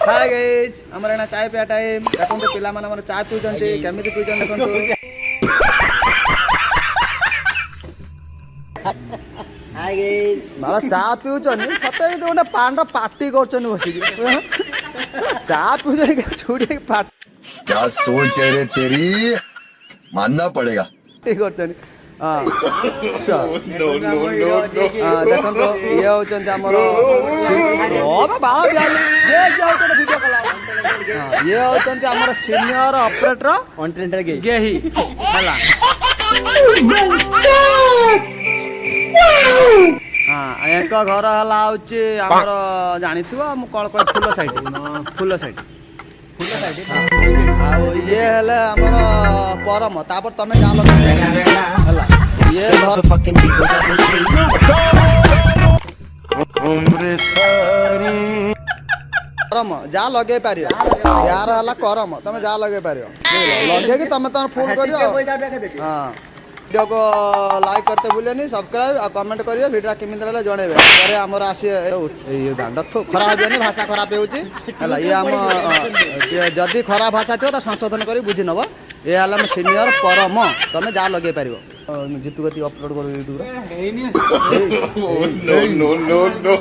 hi guys हमर एना चाय पिया टाइम देखन तो पिला माने हमर चाय पिउचंती केमिति पिउचन देखन तो हाय गाइस माला चा पिउचन सते तो ओने पांडा पार्टी करचन बसी चा पिउचन के छुड़ी पार्टी क्या सोच है रे तेरी मानना पड़ेगा करचन हां नो नो नो देखन तो ये होचन हमर ओ बाबा ये जाउचन वीडियो कला ये होचन हमर सीनियर ऑपरेटर कॉन्टेंटर गेही हला हाँ एक घर हला होची हमर जानिथिबो हम कोन कोन फुल साइड आ ये हले हमर परम तापर तमे जा लगे हला ये घर करम जा लगे पारियो यार हला करम तमे जा लगे पारियो लगे कि तमे त फोन करियो हां वीडियो को लाइक करते भूलेनी सब्सक्राइब और कमेंट करियो वीडियो केमिति लागले जणेबे परे हमर आसी ये दांड तो खराब होनी भाषा खराब होउची हला ये हम जदी खराब भाषा थियो त संशोधन करी बुझि नबो ये हला हम सीनियर परम तमे जा लगे पारियो जितु गति अपलोड करू यूट्यूब रे नो नो नो